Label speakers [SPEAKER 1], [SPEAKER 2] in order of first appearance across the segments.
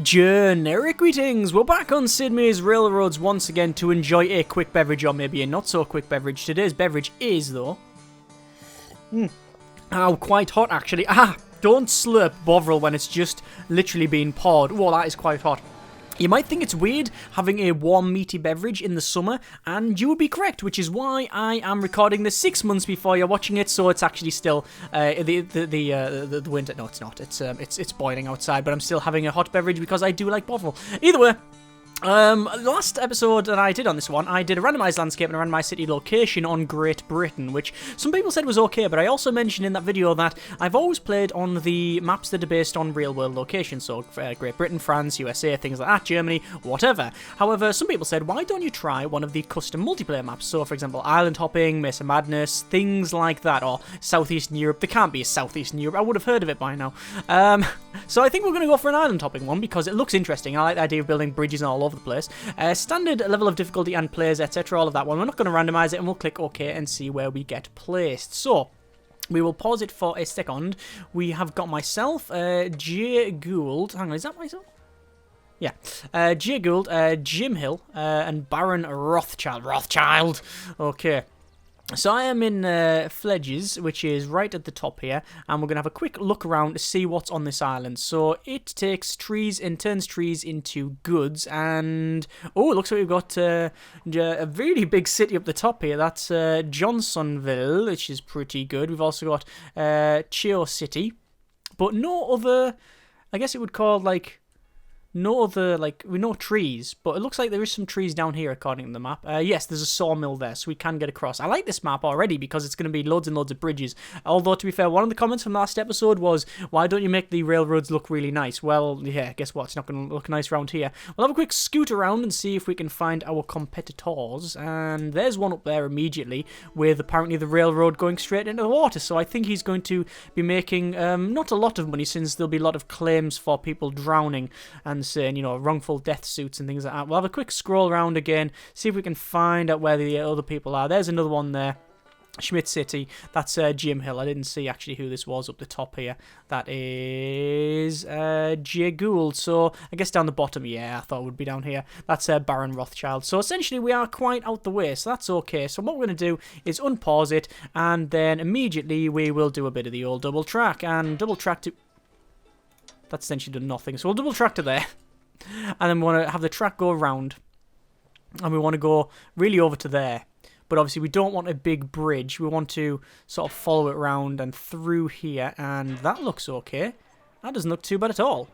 [SPEAKER 1] Generic greetings! We're back on Sid Meier's Railroads once again to enjoy a quick beverage, or maybe a not so quick beverage. Today's beverage is, though... Oh, quite hot actually. Don't slurp Bovril when it's just literally being poured. Whoa, that is quite hot. You might think it's weird having a warm, meaty beverage in the summer, and you would be correct, which is why I am recording this 6 months before you're watching it, so it's actually still the winter. No, it's not. It's boiling outside, but I'm still having a hot beverage because I do like Bovril. Either way. Last episode that I did on this one, I did a randomized landscape and a randomized city location on Great Britain, which some people said was okay, but I also mentioned in that video that I've always played on the maps that are based on real-world locations, so Great Britain, France, USA, things like that, Germany, whatever. However, some people said, why don't you try one of the custom multiplayer maps? So, for example, Island Hopping, Mesa Madness, things like that, or Southeastern Europe. There can't be a Southeastern Europe, I would have heard of it by now. So I think we're going to go for an Island Hopping one, because it looks interesting. I like the idea of building bridges all over the place. Standard level of difficulty and players, etc. All of that one. We're not going to randomize it, and we'll click OK and see where we get placed. So we will pause it for a second. We have got myself, J. Gould. Hang on, is that myself? Yeah. J. Gould, Jim Hill, and Baron Rothschild. Okay. So I am in Fledges, which is right at the top here, and we're going to have a quick look around to see what's on this island. So it takes trees and turns trees into goods, and oh, it looks like we've got a really big city up the top here. That's Johnsonville, which is pretty good. We've also got Chio City, but no other, I guess it would call like... No other, no trees, but it looks like there is some trees down here according to the map. Yes, there's a sawmill there, so we can get across. I like this map already because it's going to be loads and loads of bridges. Although, to be fair, one of the comments from last episode was, why don't you make the railroads look really nice? Well, yeah, guess what? It's not going to look nice around here. We'll have a quick scoot around and see if we can find our competitors. And there's one up there immediately with apparently the railroad going straight into the water. So I think he's going to be making not a lot of money, since there'll be a lot of claims for people drowning and saying, you know, wrongful death suits and things like that. We'll have a quick scroll around again, see if we can find out where the other people are. There's another one there. Schmidt City. That's Jim Hill. I didn't see actually who this was up the top here. That is J. Gould. So I guess down the bottom, yeah, I thought it would be down here. That's Baron Rothschild. So essentially we are quite out the way, so that's okay. So what we're going to do is unpause it, and then immediately we will do a bit of the old double track. And double track to... That's essentially done nothing. So we'll double track to there. And then we want to have the track go around. And we want to go really over to there. But obviously we don't want a big bridge. We want to sort of follow it around and through here. And that looks okay. That doesn't look too bad at all.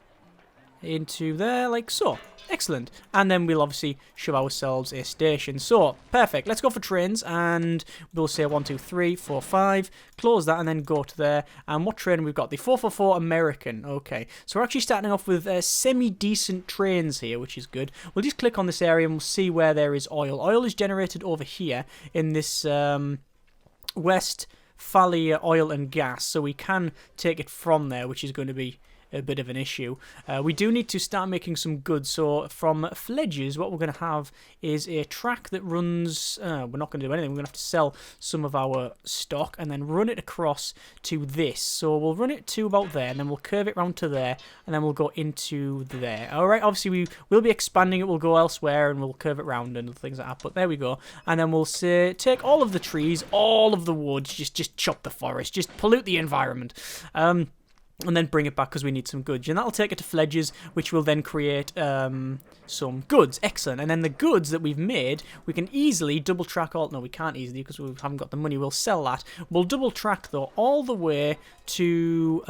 [SPEAKER 1] Into there, like so. Excellent. And then we'll obviously show ourselves a station. So, perfect. Let's go for trains, and we'll say 1, 2, 3, 4, 5. Close that and then go to there. And what train we've got? The 444 American. Okay. So we're actually starting off with semi-decent trains here, which is good. We'll just click on this area and we'll see where there is oil. Oil is generated over here in this Westphalia oil and gas. So we can take it from there, which is going to be a bit of an issue. We do need to start making some goods. So from Fledges, what we're going to have is a track that runs... we're not going to do anything. We're going to have to sell some of our stock and then run it across to this. So we'll run it to about there, and then we'll curve it round to there, and then we'll go into there. Alright, obviously we will be expanding it. We'll go elsewhere and we'll curve it round and things like that. But there we go. And then we'll say, take all of the trees, all of the woods, just chop the forest, just pollute the environment. And then bring it back because we need some goods. And that'll take it to Fledges, which will then create some goods. Excellent. And then the goods that we've made, we can easily double track all... No, we can't easily because we haven't got the money. We'll sell that. We'll double track, though, all the way to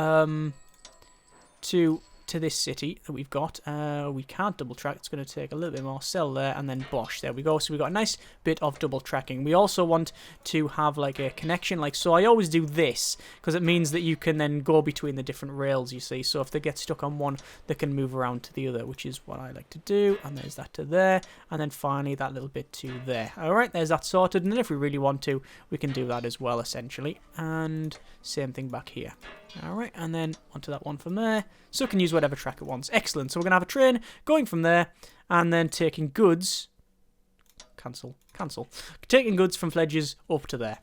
[SPEAKER 1] this city that we've got. We can't double track. It's going to take a little bit more. Sell there and then bosh. There we go. So we've got a nice bit of double tracking. We also want to have like a connection like so. I always do this because it means that you can then go between the different rails, you see. So if they get stuck on one, they can move around to the other, which is what I like to do. And there's that to there. And then finally that little bit to there. Alright, there's that sorted. And then if we really want to, we can do that as well, essentially. And same thing back here. Alright, and then onto that one from there. So it can use whatever track it wants. Excellent. So we're going to have a train going from there and then taking goods. Cancel. Taking goods from Fledges up to there.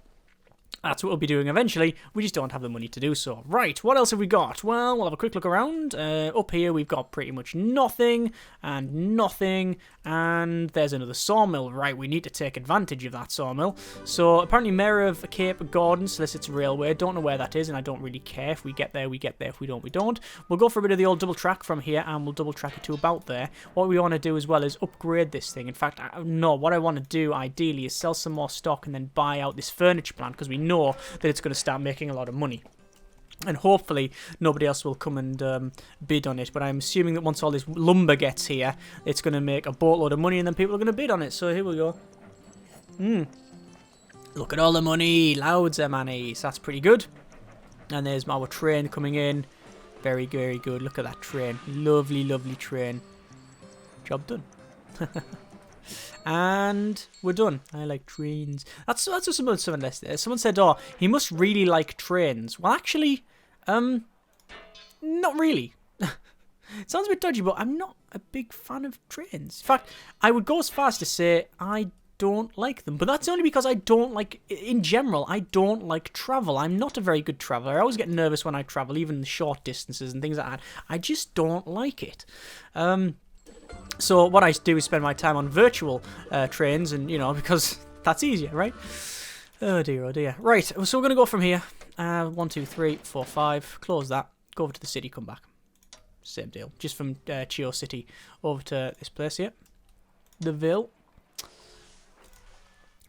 [SPEAKER 1] That's what we'll be doing eventually. We just don't have the money to do so. Right, what else have we got? Well, we'll have a quick look around. Up here, we've got pretty much nothing, and nothing, and there's another sawmill. Right, we need to take advantage of that sawmill. So, apparently, Mayor of Cape Gordon solicits railway. Don't know where that is, and I don't really care. If we get there, we get there. If we don't, we don't. We'll go for a bit of the old double track from here, and we'll double track it to about there. What we want to do as well is upgrade this thing. In fact, no, what I want to do, ideally, is sell some more stock and then buy out this furniture plant, because we know that it's going to start making a lot of money. And hopefully nobody else will come and bid on it. But I'm assuming that once all this lumber gets here, it's going to make a boatload of money and then people are going to bid on it. So here we go. Look at all the money. Loads of money. So that's pretty good. And there's our train coming in. Very, very good. Look at that train. Lovely, lovely train. Job done. And we're done. I like trains. That's what someone said. Someone said, oh, he must really like trains. Well, actually, not really. It sounds a bit dodgy, but I'm not a big fan of trains. In fact, I would go as far as to say I don't like them. But that's only because I don't like, in general, I don't like travel. I'm not a very good traveller. I always get nervous when I travel, even the short distances and things like that. I just don't like it. So what I do is spend my time on virtual trains, and, you know, because that's easier, right? Oh dear, oh dear. Right, so we're going to go from here. 1, 2, 3, 4, 5. Close that. Go over to the city, come back. Same deal. Just from Chio City over to this place here. The Ville.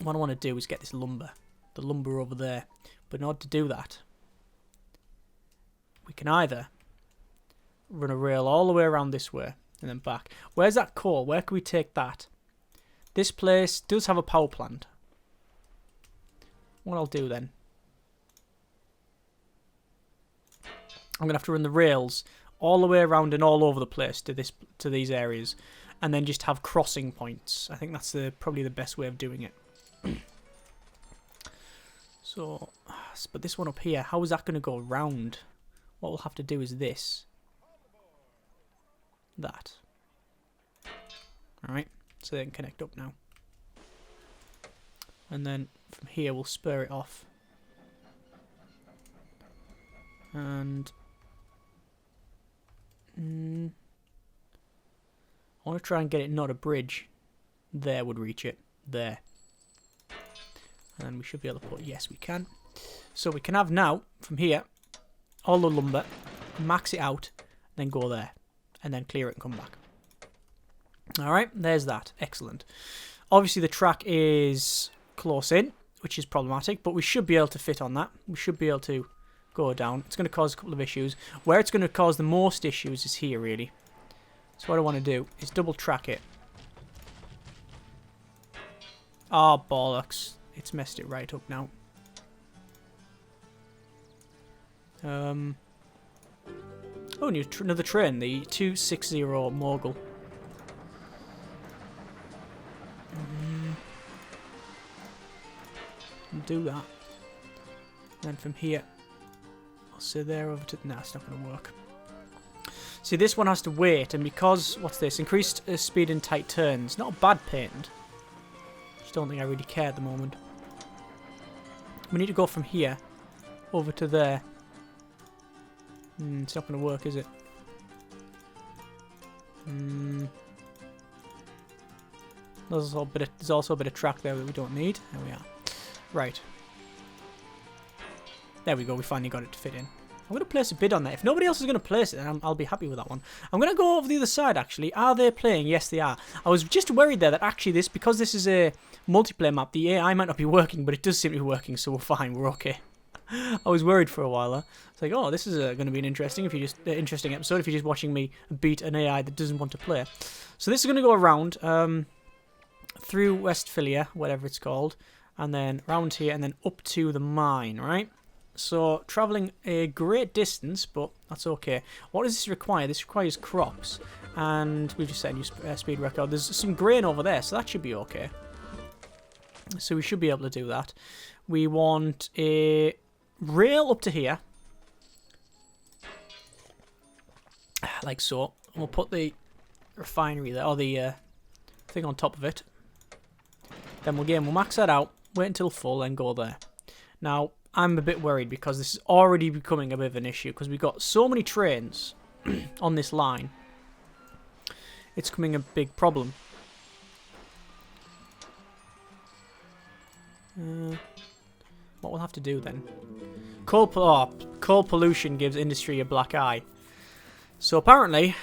[SPEAKER 1] What I want to do is get this lumber. The lumber over there. But in order to do that, we can either run a rail all the way around this way and then back. Where's that coal? Where can we take that? This place does have a power plant. What I'll do then, I'm gonna have to run the rails all the way around and all over the place to these areas, and then just have crossing points. I think that's probably the best way of doing it. So, but this one up here, how is that gonna go round? What we'll have to do is this. That. Alright, so they can connect up now. And then from here we'll spur it off. And I want to try and get it not a bridge. There would reach it. There. And we should be able to put, yes we can. So we can have now, from here, all the lumber, max it out, then go there. And then clear it and come back. Alright, there's that. Excellent. Obviously the track is close in, which is problematic, but we should be able to fit on that. We should be able to go down. It's going to cause a couple of issues. Where it's going to cause the most issues is here, really. So what I want to do is double track it. Oh, bollocks. It's messed it right up now. Oh, another train, the 260 Mogul. Do that. And then from here, I'll say there over to... Nah, it's not going to work. See, this one has to wait, and because... What's this? Increased speed in tight turns. Not a bad patent. Just don't think I really care at the moment. We need to go from here over to there. It's not going to work, is it? There's also a bit of track there that we don't need. There we are. Right. There we go. We finally got it to fit in. I'm going to place a bid on that. If nobody else is going to place it, then I'll be happy with that one. I'm going to go over the other side, actually. Are they playing? Yes, they are. I was just worried there that actually because this is a multiplayer map, the AI might not be working, but it does seem to be working, so we're fine. We're okay. I was worried for a while there. It's like, oh, this is going to be an interesting episode if you're just watching me beat an AI that doesn't want to play. So this is going to go around through Westphalia, whatever it's called, and then around here, and then up to the mine, right? So travelling a great distance, but that's okay. What does this require? This requires crops, and we've just set a new speed record. There's some grain over there, so that should be okay. So we should be able to do that. We want a rail up to here, like so. We'll put the refinery there, or the thing on top of it. Then we'll max that out, wait until full, then go there. Now, I'm a bit worried because this is already becoming a bit of an issue because we've got so many trains on this line. It's becoming a big problem. What we'll have to do then? Coal pollution gives industry a black eye. So apparently,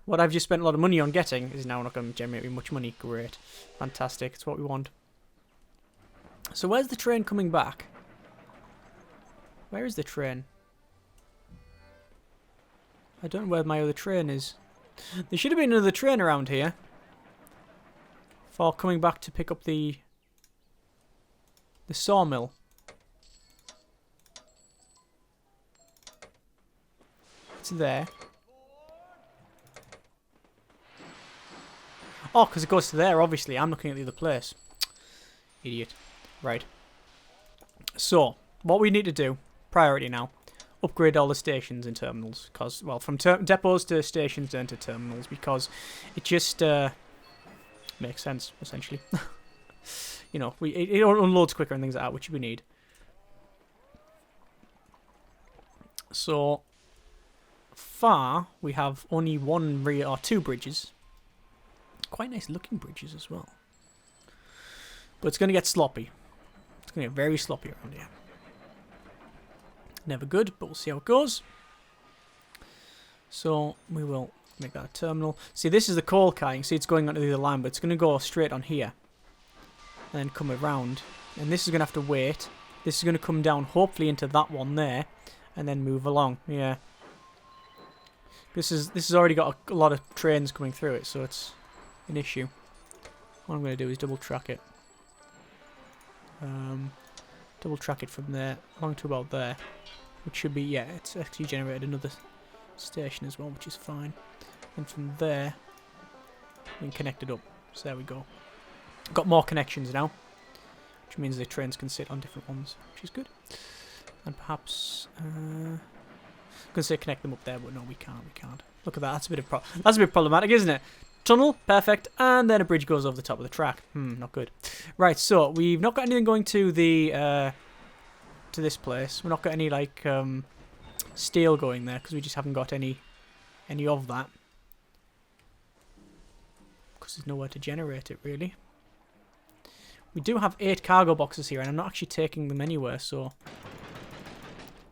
[SPEAKER 1] what I've just spent a lot of money on getting is now not going to generate me much money. Great. Fantastic. It's what we want. So where's the train coming back? Where is the train? I don't know where my other train is. There should have been another train around here. For coming back to pick up the sawmill. It's there. Oh, because it goes to there, obviously. I'm looking at the other place. Idiot. Right. So, what we need to do, priority now, upgrade all the stations and terminals. Because, well, from depots to stations then to terminals. Because it just makes sense, essentially. You know, it unloads quicker and things like that, which we need. So, far, we have only two bridges. Quite nice looking bridges as well. But it's going to get sloppy. It's going to get very sloppy around here. Never good, but we'll see how it goes. So, we will make that a terminal. See, this is the coal car. You can see it's going onto the other line, but it's going to go straight on here. And then come around. And this is going to have to wait. This is going to come down, hopefully, into that one there. And then move along. Yeah. This has already got a lot of trains coming through it, so it's an issue. What I'm going to do is double track it. Double track it from there along to about there, which should be, yeah, it's actually generated another station as well, which is fine. And from there we can connect it up. So there we go. Got more connections now, which means the trains can sit on different ones, which is good. And perhaps I was gonna say connect them up there, but no, we can't. Look at that. That's a bit problematic, isn't it? Tunnel, perfect, and then a bridge goes over the top of the track. Not good. Right, so we've not got anything going to the to this place. We've not got any like steel going there because we just haven't got any of that. Because there's nowhere to generate it really. We do have 8 cargo boxes here, and I'm not actually taking them anywhere. So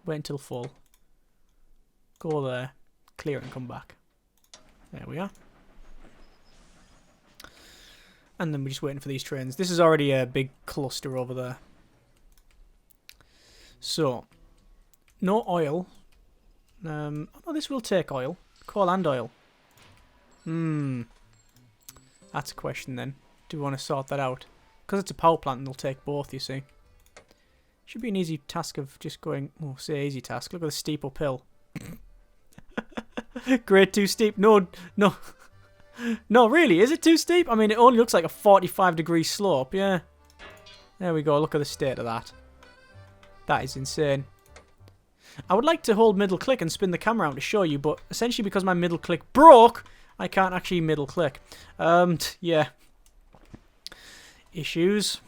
[SPEAKER 1] wait until full. Go there, clear it, and come back. There we are. And then we're just waiting for these trains. This is already a big cluster over there. So, no oil. Oh, this will take oil. Coal and oil. That's a question then. Do we want to sort that out? Because it's a power plant and they'll take both, you see. Should be an easy task of just going... Oh, say easy task. Look at the steep uphill. Great, too steep. No. No, really, is it too steep? I mean, it only looks like a 45-degree slope, yeah. There we go, look at the state of that. That is insane. I would like to hold middle click and spin the camera around to show you, but essentially because my middle click broke, I can't actually middle click. Yeah. Issues.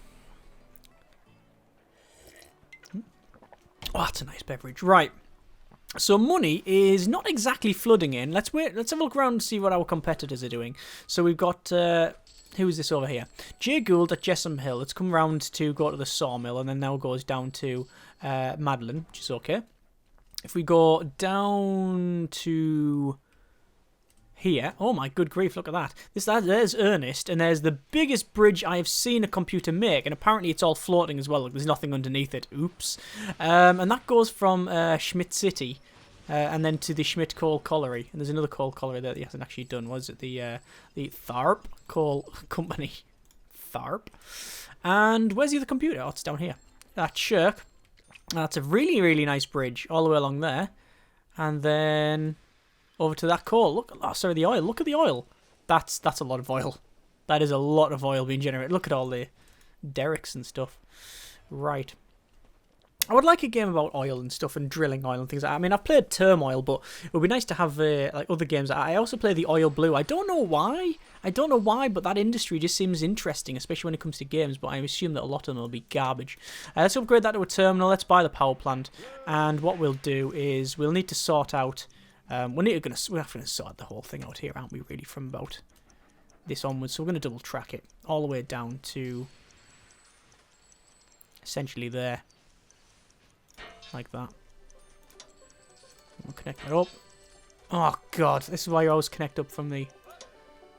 [SPEAKER 1] Oh, that's a nice beverage. Right. So money is not exactly flooding in. Let's wait. Let's have a look around and see what our competitors are doing. So we've got who is this over here? Jay Gould at Jessam Hill. It's come round to go to the sawmill and then now goes down to Madeline, which is okay. If we go down to here, oh my good grief! Look at that. There's Ernest, and there's the biggest bridge I have seen a computer make, and apparently it's all floating as well. Look, there's nothing underneath it. Oops. And that goes from Schmidt City, and then to the Schmidt Coal Colliery. And there's another coal colliery that he hasn't actually done. Was it the Tharp Coal Company? Tharp. And where's the other computer? Oh, it's down here. That's Shirk. That's a really, really nice bridge all the way along there, and then over to that coal. Look, oh, sorry, the oil. Look at the oil. That's a lot of oil. That is a lot of oil being generated. Look at all the derricks and stuff. Right. I would like a game about oil and stuff and drilling oil and things like that. I mean, I've played Turmoil, but it would be nice to have like other games. I also play the Oil Blue. I don't know why. But that industry just seems interesting, especially when it comes to games. But I assume that a lot of them will be garbage. Let's upgrade that to a terminal. Let's buy the power plant. And what we'll do is we'll need to sort out... we're going to sort the whole thing out here, aren't we, really, from about this onwards. So we're going to double track it all the way down to essentially there. Like that. We'll connect it up. Oh, God. This is why you always connect up from the...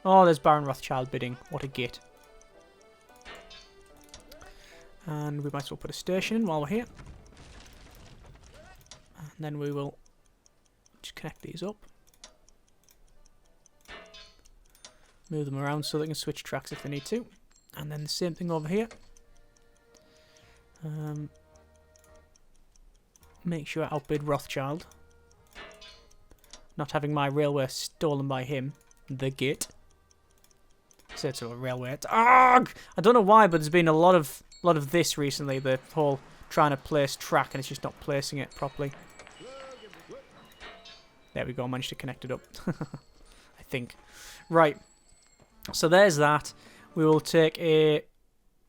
[SPEAKER 1] Oh, there's Baron Rothschild bidding. What a git. And we might as well put a station in while we're here. And then we will just connect these up. Move them around so they can switch tracks if they need to. And then the same thing over here. Make sure I outbid Rothschild. Not having my railway stolen by him. The git. Say it's a railway. Arrgh! I don't know why, but there's been a lot of this recently. The whole trying to place track and it's just not placing it properly. There we go. I managed to connect it up. I think. Right. So there's that. We will take a...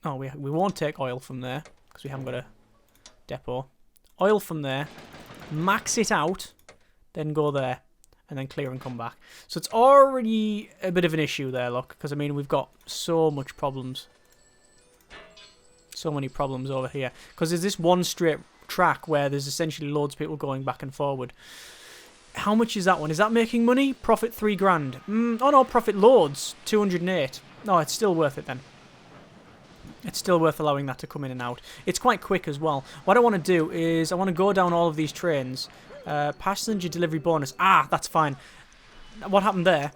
[SPEAKER 1] Oh, we won't take oil from there because we haven't got a depot. Oil from there, max it out, then go there, and then clear and come back. So it's already a bit of an issue there, look, because I mean we've got so much problems. So many problems over here. Because there's this one straight track where there's essentially loads of people going back and forward. How much is that one? Is that making money? Profit 3 grand. Oh no, profit loads. 208. No, it's still worth it then. It's still worth allowing that to come in and out. It's quite quick as well. What I want to do is I want to go down all of these trains. Passenger delivery bonus. Ah, that's fine. What happened there?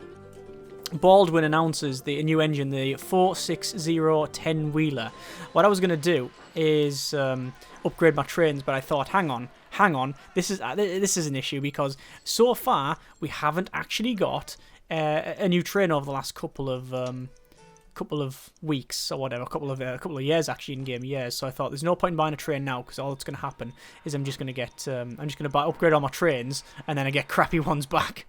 [SPEAKER 1] Baldwin announces the new engine, the 460 10-wheeler. What I was going to do is upgrade my trains, but I thought, hang on. This is an issue because so far we haven't actually got a new train over the last couple of weeks or whatever, a couple of years actually, in-game years. So I thought there's no point in buying a train now because all that's going to happen is I'm just going to upgrade all my trains and then I get crappy ones back.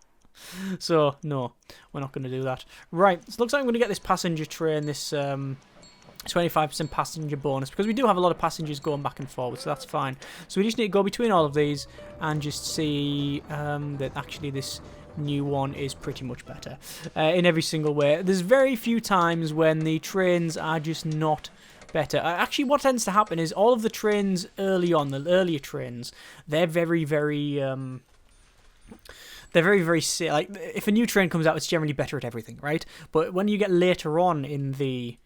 [SPEAKER 1] So no, we're not going to do that. Right, so it looks like I'm going to get this passenger train, this 25% passenger bonus, because we do have a lot of passengers going back and forward, so that's fine. So we just need to go between all of these and just see that actually this new one is pretty much better in every single way. There's very few times when the trains are just not better. Actually, what tends to happen is all of the trains early on, the earlier trains, they're very, very... They're very, very... Like, if a new train comes out, it's generally better at everything, right? But when you get later on in the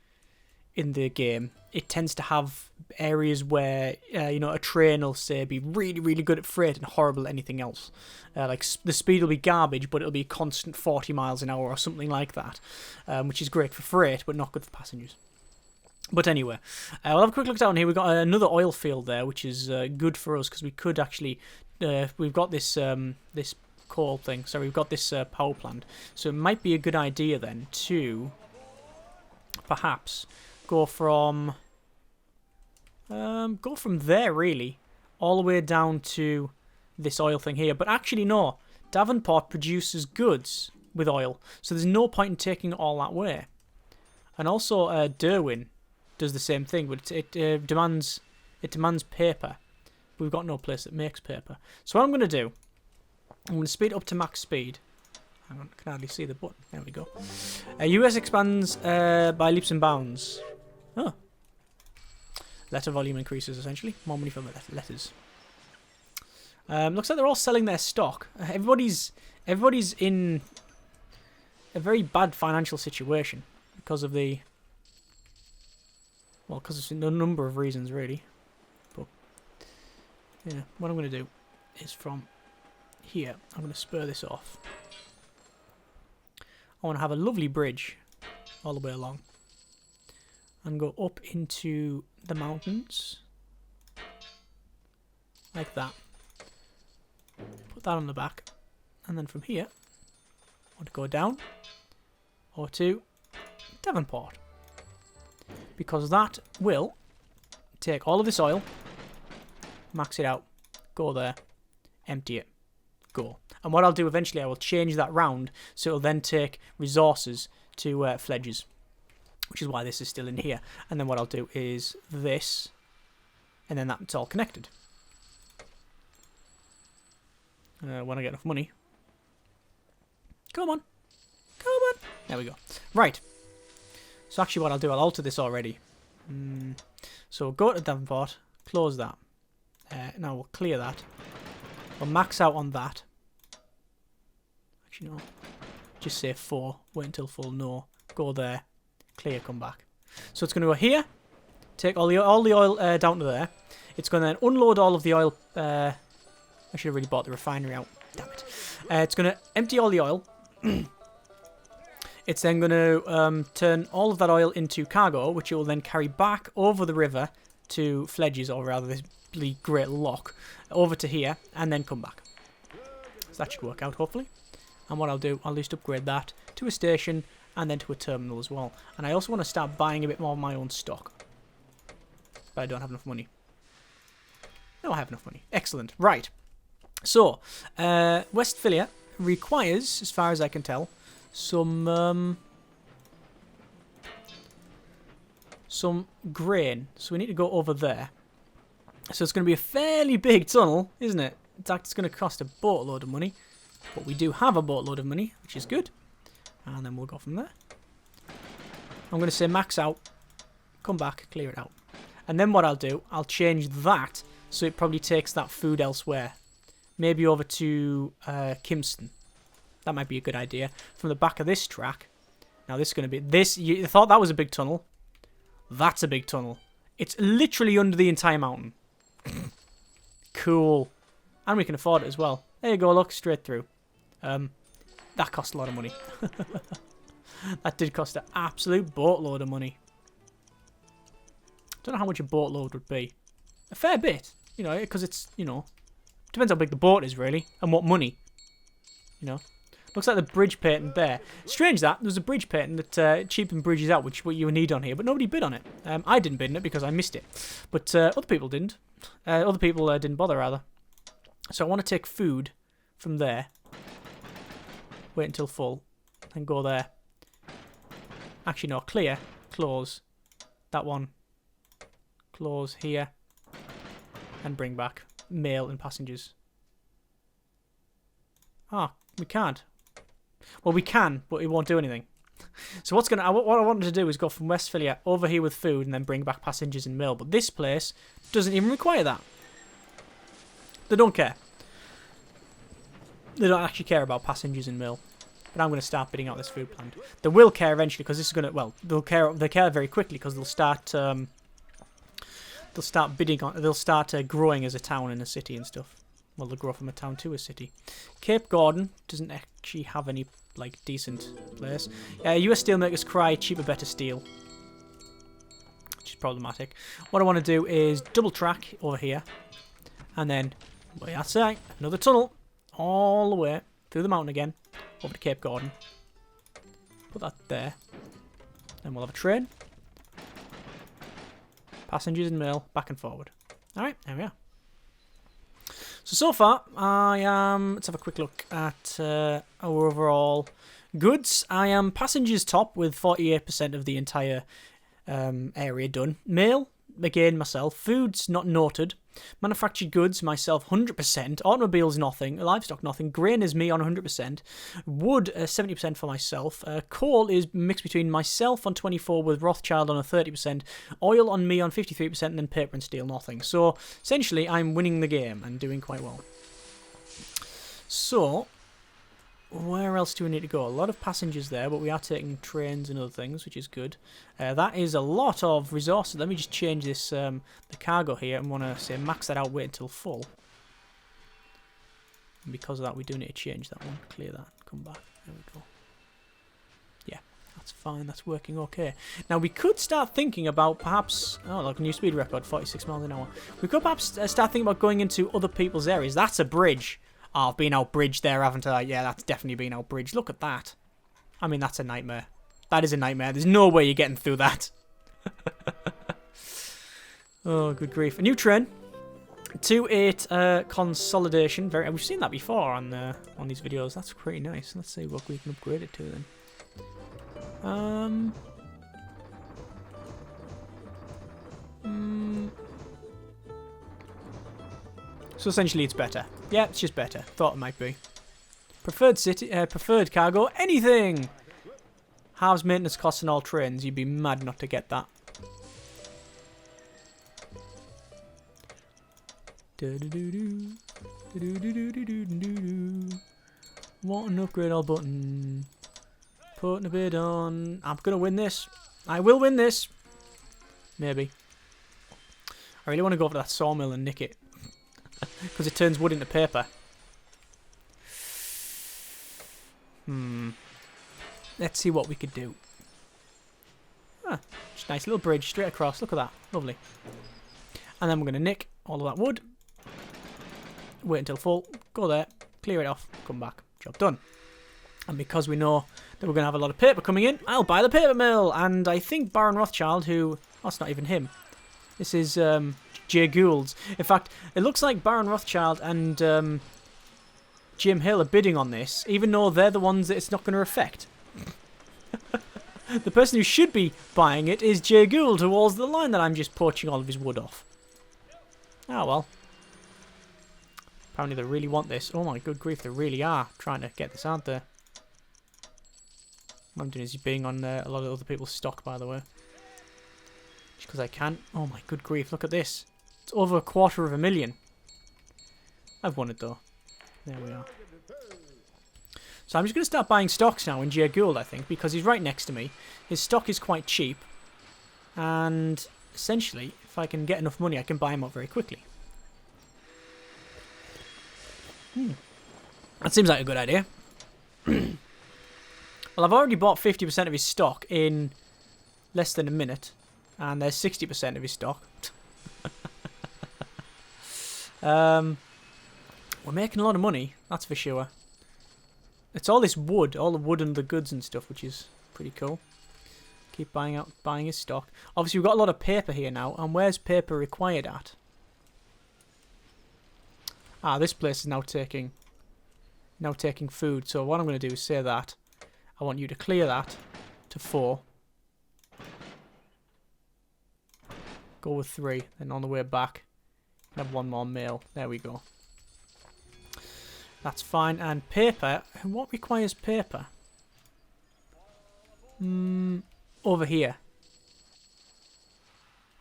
[SPEAKER 1] game, it tends to have areas where, a train will, say, be really, really good at freight and horrible at anything else. Like, the speed will be garbage, but it'll be constant 40 miles an hour or something like that, which is great for freight, but not good for passengers. But anyway, we'll have a quick look down here. We've got another oil field there, which is good for us, because we could actually... we've got this coal thing, so we've got this power plant. So it might be a good idea then to perhaps go from there really all the way down to this oil thing here. But actually no, Davenport produces goods with oil, so there's no point in taking it all that way. And also Derwin does the same thing, but it demands paper. We've got no place that makes paper. So what I'm going to do, I'm going to speed up to max speed. I can hardly see the button. There we go. US expands by leaps and bounds. Oh. Letter volume increases, essentially. More money for letters. Looks like they're all selling their stock. Everybody's in a very bad financial situation because of the... Well, because of a number of reasons, really. But, yeah, what I'm going to do is from here, I'm going to spur this off. I want to have a lovely bridge all the way along and go up into the mountains like that. Put that on the back, and then from here I want to go down or to Davenport, because that will take all of this oil max it out, go there, empty it, go. And what I'll do eventually, I will change that round so it'll then take resources to Fledges, which is why this is still in here. And then what I'll do is this, and then that's all connected. When I get enough money. Come on. Come on. There we go. Right. So actually what I'll do, I'll alter this already. So go to Davenport, close that. Now we'll clear that. We'll max out on that. Actually, no. Just say 4. Wait until full. No. Go there. Clear. Come back. So it's going to go here. Take all the oil down to there. It's going to then unload all of the oil. I should have really bought the refinery out. Damn it. It's going to empty all the oil. It's then going to turn all of that oil into cargo, which it will then carry back over the river to Fledges, or rather this bloody great lock, over to here, and then come back. So that should work out, hopefully. And what I'll do, I'll just upgrade that to a station and then to a terminal as well. And I also want to start buying a bit more of my own stock. But I don't have enough money. No, I have enough money. Excellent. Right. So, Westphalia requires, as far as I can tell, some grain. So we need to go over there. So it's going to be a fairly big tunnel, isn't it? In fact, it's going to cost a boatload of money. But we do have a boatload of money, which is good. And then we'll go from there. I'm going to say max out, come back, clear it out. And then what I'll do, I'll change that so it probably takes that food elsewhere. Maybe over to Kimston. That might be a good idea. From the back of this track. Now this is going to be... this. You thought that was a big tunnel. That's a big tunnel. It's literally under the entire mountain. Cool. And we can afford it as well. There you go, look, straight through. That cost a lot of money. That did cost an absolute boatload of money. Don't know how much a boatload would be. A fair bit, you know, because it's, you know, depends how big the boat is, really, and what money. You know. Looks like the bridge patent there. Strange that. There was a bridge patent that cheapened bridges out, which what you need on here, but nobody bid on it. I didn't bid on it because I missed it. But other people didn't. Other people didn't bother, rather. So I want to take food from there. Wait until full. And go there. Actually, no. Clear. Close. That one. Close here. And bring back mail and passengers. Ah, we can't. Well, we can, but it won't do anything. So what I wanted to do is go from Westphalia over here with food and then bring back passengers and mail. But this place doesn't even require that. They don't care. They don't actually care about passengers and mail. But I'm going to start bidding out this food plant. They will care eventually because this is going to... well, they'll care. They care very quickly because they'll start... they'll start bidding on... they'll start growing as a town and a city and stuff. Well, they'll grow from a town to a city. Cape Gordon doesn't actually have any, like, decent place. US steelmakers cry, cheaper, better steel. Which is problematic. What I want to do is double track over here. And then, well, that's it. Another tunnel. All the way through the mountain again. Over to Cape Gordon. Put that there. Then we'll have a train. Passengers and mail, back and forward. Alright, there we are. So far, I am... let's have a quick look at our overall goods. I am passengers top with 48% of the entire area done. Mail, again, myself. Foods, not noted. Manufactured goods, myself, 100%. Automobiles, nothing. Livestock, nothing. Grain is me on 100%. Wood, 70% for myself. Coal is mixed between myself on 24% with Rothschild on a 30%. Oil on me on 53%, and then paper and steel, nothing. So, essentially, I'm winning the game and doing quite well. So, where else do we need to go? A lot of passengers there, but we are taking trains and other things, which is good. That is a lot of resources. Let me just change this, the cargo here, and want to say max that out, wait until full. And because of that, we do need to change that one. Clear that, come back. There we go. Yeah, that's fine. That's working okay. Now, we could start thinking about perhaps... oh, look, new speed record, 46 miles an hour. We could perhaps start thinking about going into other people's areas. That's a bridge. Oh, I've been outbridged there, haven't I? Yeah, that's definitely been outbridged. Look at that. I mean, that's a nightmare. That is a nightmare. There's no way you're getting through that. Oh, good grief. A new train. 2.8 consolidation. We've seen that before on these videos. That's pretty nice. Let's see what we can upgrade it to then. So essentially, it's better. Yeah, it's just better. Thought it might be. Preferred city, preferred cargo, anything. Halves maintenance costs on all trains. You'd be mad not to get that. Want an upgrade all button. Putting a bid on. I'm gonna win this. I will win this. Maybe. I really want to go over to that sawmill and nick it. Because it turns wood into paper. Let's see what we could do. Just a nice little bridge straight across. Look at that. Lovely. And then we're going to nick all of that wood. Wait until full. Go there. Clear it off. Come back. Job done. And because we know that we're going to have a lot of paper coming in, I'll buy the paper mill. And I think Baron Rothschild, who... Oh, it's not even him. This is Jay Gould's. In fact, it looks like Baron Rothschild and Jim Hill are bidding on this, even though they're the ones that it's not going to affect. The person who should be buying it is Jay Gould, who holds the line that I'm just poaching all of his wood off. Ah, well. Apparently they really want this. Oh my good grief, they really are trying to get this out there. What I'm doing is bidding on a lot of other people's stock, by the way. Just because I can. Oh my good grief, look at this. It's over $250,000. I've won it though. There we are. So I'm just going to start buying stocks now in Jay Gould, I think, because he's right next to me. His stock is quite cheap. And essentially, if I can get enough money, I can buy him up very quickly. That seems like a good idea. Well, I've already bought 50% of his stock in less than a minute. And there's 60% of his stock. We're making a lot of money, that's for sure. It's all this wood, all the wood and the goods and stuff, which is pretty cool. Keep buying his stock. Obviously, we've got a lot of paper here now, and where's paper required at? Ah, this place is now taking food. So what I'm going to do is say that I want you to clear that to 4. Go with 3, then on the way back, have 1 more mail. There we go. That's fine. And paper. What requires paper? Over here.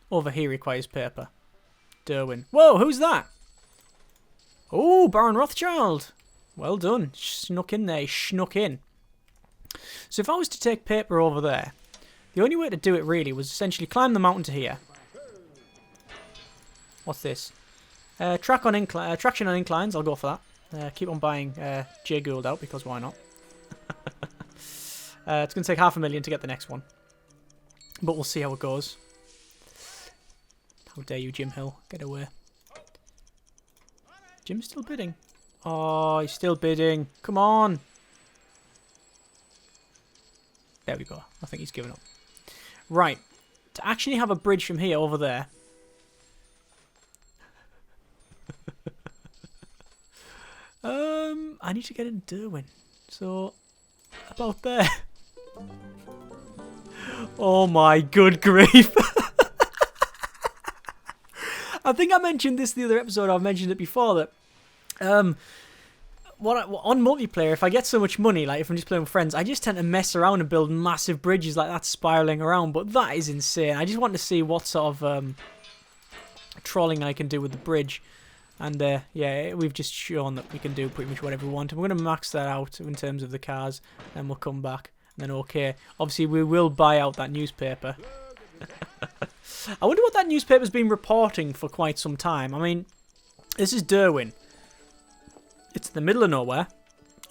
[SPEAKER 1] Over here requires paper. Derwin. Whoa, who's that? Oh, Baron Rothschild. Well done. Snuck in there. Snuck in. So if I was to take paper over there, the only way to do it really was essentially climb the mountain to here. What's this? Traction on inclines. I'll go for that. Keep on buying Jay Gould out, because why not? It's going to take $500,000 to get the next one. But we'll see how it goes. How dare you, Jim Hill. Get away. Jim's still bidding. Oh, he's still bidding. Come on. There we go. I think he's given up. Right. To actually have a bridge from here over there. I need to get in Derwin. So, about there. Oh my good grief. I think I mentioned this the other episode. I've mentioned it before that on multiplayer, if I get so much money, like if I'm just playing with friends, I just tend to mess around and build massive bridges like that, spiraling around. But that is insane. I just want to see what sort of trolling I can do with the bridge. And yeah, we've just shown that we can do pretty much whatever we want. And we're going to max that out in terms of the cars. Then we'll come back. And then okay. Obviously, we will buy out that newspaper. I wonder what that newspaper's been reporting for quite some time. I mean, this is Derwin. It's in the middle of nowhere.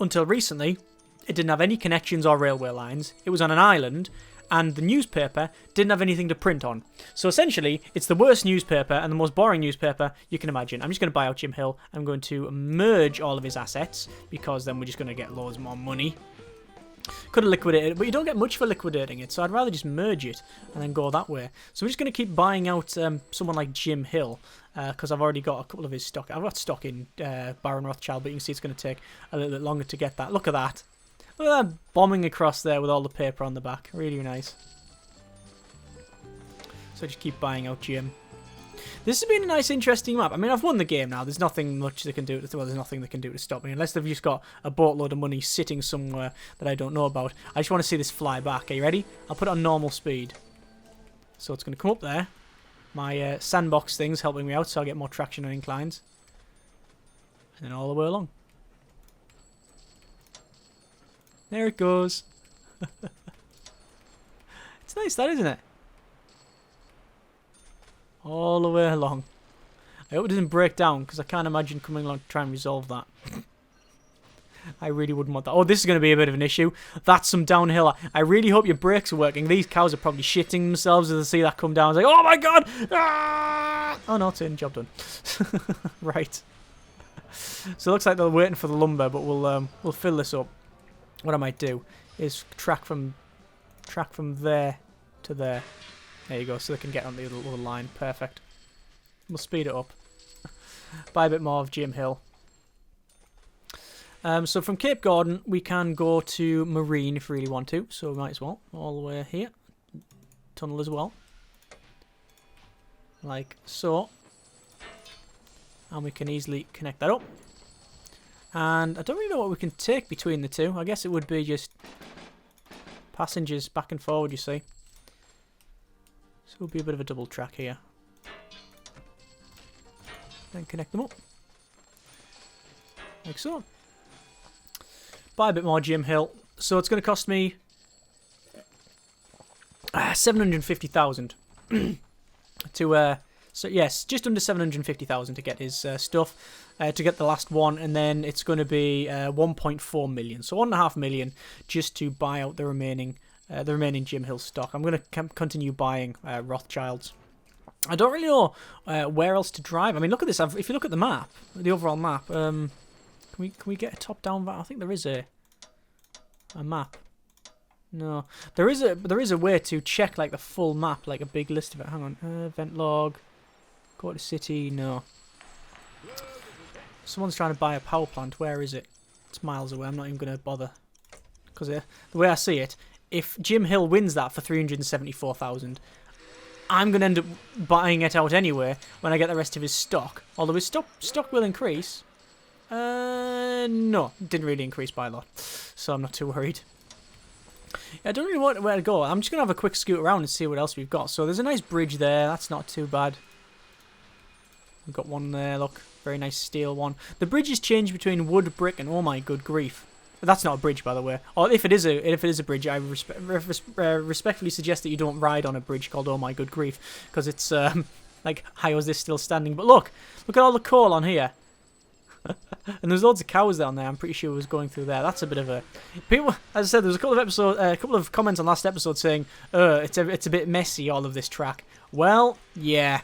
[SPEAKER 1] Until recently, it didn't have any connections or railway lines. It was on an island. And the newspaper didn't have anything to print on. So essentially, it's the worst newspaper and the most boring newspaper you can imagine. I'm just going to buy out Jim Hill. I'm going to merge all of his assets, because then we're just going to get loads more money. Could have liquidated it, but you don't get much for liquidating it, so I'd rather just merge it and then go that way. So we're just going to keep buying out someone like Jim Hill, because I've already got a couple of his stock. I've got stock in Baron Rothschild, but you can see it's going to take a little bit longer to get that. Look at that. Look at that bombing across there with all the paper on the back. Really nice. So just keep buying out Jim. This has been a nice, interesting map. I mean, I've won the game now. There's nothing much they can do. Well, there's nothing they can do to stop me. Unless they've just got a boatload of money sitting somewhere that I don't know about. I just want to see this fly back. Are you ready? I'll put it on normal speed. So it's going to come up there. My sandbox thing's helping me out, so I'll get more traction on inclines. And then all the way along. There it goes. It's nice, that, isn't it? All the way along. I hope it doesn't break down, because I can't imagine coming along to try and resolve that. I really wouldn't want that. Oh, this is going to be a bit of an issue. That's some downhill. I really hope your brakes are working. These cows are probably shitting themselves as they see that come down. It's like, oh my god! Ah! Oh no, it's in. Job done. Right. So it looks like they're waiting for the lumber, but we'll fill this up. What I might do is track from there to there. There you go, so they can get on the other line. Perfect. We'll speed it up. Buy a bit more of Jim Hill. So from Cape Gordon, we can go to Marine if we really want to. So we might as well. All the way here. Tunnel as well. Like so. And we can easily connect that up. And I don't really know what we can take between the two. I guess it would be just passengers back and forward, you see. So it'll be a bit of a double track here. Then connect them up. Like so. Buy a bit more Jim Hill. So it's going to cost me 750,000 to so yes, just under 750,000 to get his stuff, to get the last one, and then it's going to be 1.4 million. So 1.5 million just to buy out the remaining Jim Hill stock. I'm going to continue buying Rothschilds. I don't really know where else to drive. I mean, look at this. If you look at the map, the overall map, can we get a top-down? I think there is a map. No, there is a way to check like the full map, like a big list of it. Hang on, event log, go to city. No, someone's trying to buy a power plant. Where is it? It's miles away. I'm not even going to bother because the way I see it, if Jim Hill wins that for 374,000, I'm going to end up buying it out anyway when I get the rest of his stock. Although his stock will increase. No, it didn't really increase by a lot, so I'm not too worried. I don't really know where to go. I'm just going to have a quick scoot around and see what else we've got. So there's a nice bridge there. That's not too bad. We've got one there, look. Very nice steel one. The bridge is changed between wood, brick, and oh my good grief. That's not a bridge, by the way. Or if it is a bridge, I respectfully suggest that you don't ride on a bridge called oh my good grief. Because it's, like, how is this still standing? But look at all the coal on here. And there's loads of cows down there. I'm pretty sure it was going through there. That's a bit of a... People, as I said, there was a couple of comments on last episode saying, it's a bit messy, all of this track. Well, yeah.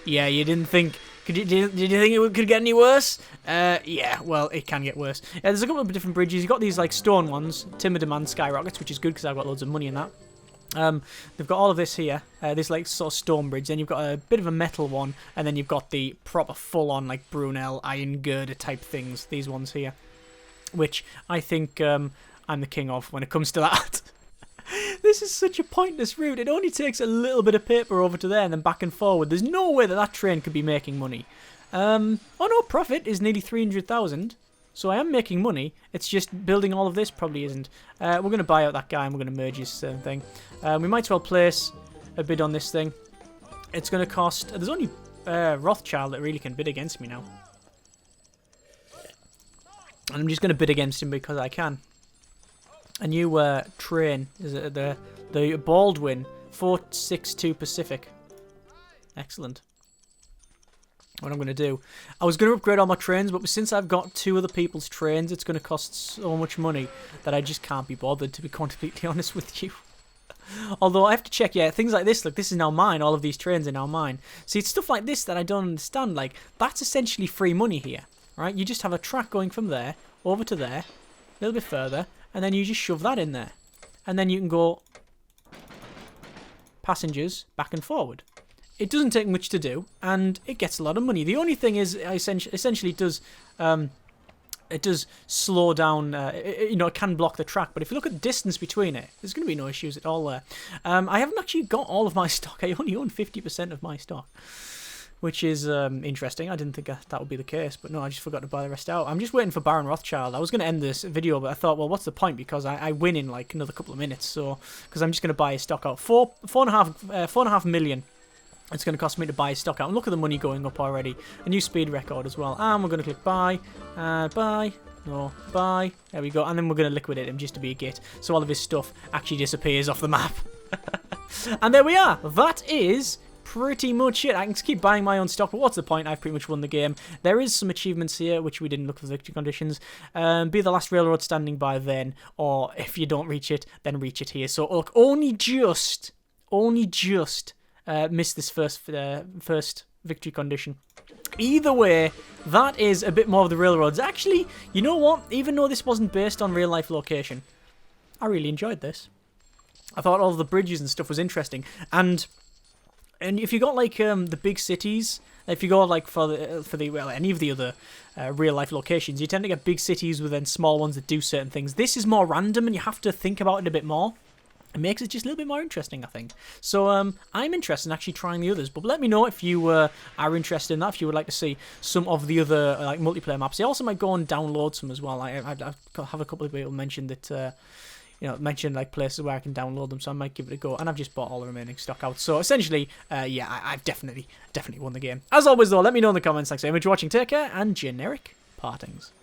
[SPEAKER 1] Yeah, you didn't think... Did you think it could get any worse? Yeah, well, it can get worse. Yeah, there's a couple of different bridges. You've got these, like, stone ones. Timber demand skyrockets, which is good because I've got loads of money in that. They've got all of this here, this like sort of stone bridge, then you've got a bit of a metal one, and then you've got the proper full-on like Brunel iron girder type things, these ones here, which I think I'm the king of when it comes to that. This is such a pointless route. It only takes a little bit of paper over to there and then back and forward. There's no way that train could be making money. Oh no, profit is nearly 300,000. So I am making money. It's just building all of this probably isn't. We're going to buy out that guy and we're going to merge his thing. We might as well place a bid on this thing. It's going to cost... There's only Rothschild that really can bid against me now. And I'm just going to bid against him because I can. A new train. Is it the Baldwin 462 Pacific. Excellent. What I'm going to do. I was going to upgrade all my trains, but since I've got two other people's trains, it's going to cost so much money that I just can't be bothered, to be completely honest with you. Although I have to check, yeah, things like this, look, this is now mine. All of these trains are now mine. See, it's stuff like this that I don't understand. Like, that's essentially free money here, right? You just have a track going from there, over to there, a little bit further, and then you just shove that in there. And then you can go passengers back and forward. It doesn't take much to do, and it gets a lot of money. The only thing is, essentially, it does slow down. It can block the track, but if you look at the distance between it, there's going to be no issues at all there. I haven't actually got all of my stock. I only own 50% of my stock, which is interesting. I didn't think that would be the case, but no, I just forgot to buy the rest out. I'm just waiting for Baron Rothschild. I was going to end this video, but I thought, well, what's the point? Because I win in like another couple of minutes, so because I'm just going to buy his stock out. 4.5 million. It's going to cost me to buy his stock out. And look at the money going up already. A new speed record as well. And we're going to click buy. Buy. No, buy. There we go. And then we're going to liquidate him just to be a git. So all of his stuff actually disappears off the map. And there we are. That is pretty much it. I can keep buying my own stock, but what's the point? I've pretty much won the game. There is some achievements here, which we didn't look for the victory conditions. Be the last railroad standing by then, or if you don't reach it, then reach it here. So look, only just missed this first victory condition. Either way, that is a bit more of the railroads. Actually, you know what? Even though this wasn't based on real life location, I really enjoyed this. I thought all of the bridges and stuff was interesting, and if you got like the big cities, if you go like for the any of the other real life locations, you tend to get big cities with then small ones that do certain things. This is more random, and you have to think about it a bit more. It makes it just a little bit more interesting, I think. So I'm interested in actually trying the others, but let me know if you are interested in that, if you would like to see some of the other like multiplayer maps. I also might go and download some as well. I have a couple of people mention that mention like places where I can download them, so I might give it a go. And I've just bought all the remaining stock out. So essentially, I've definitely won the game. As always, though, let me know in the comments. Like I say, if you're watching, take care, and generic partings.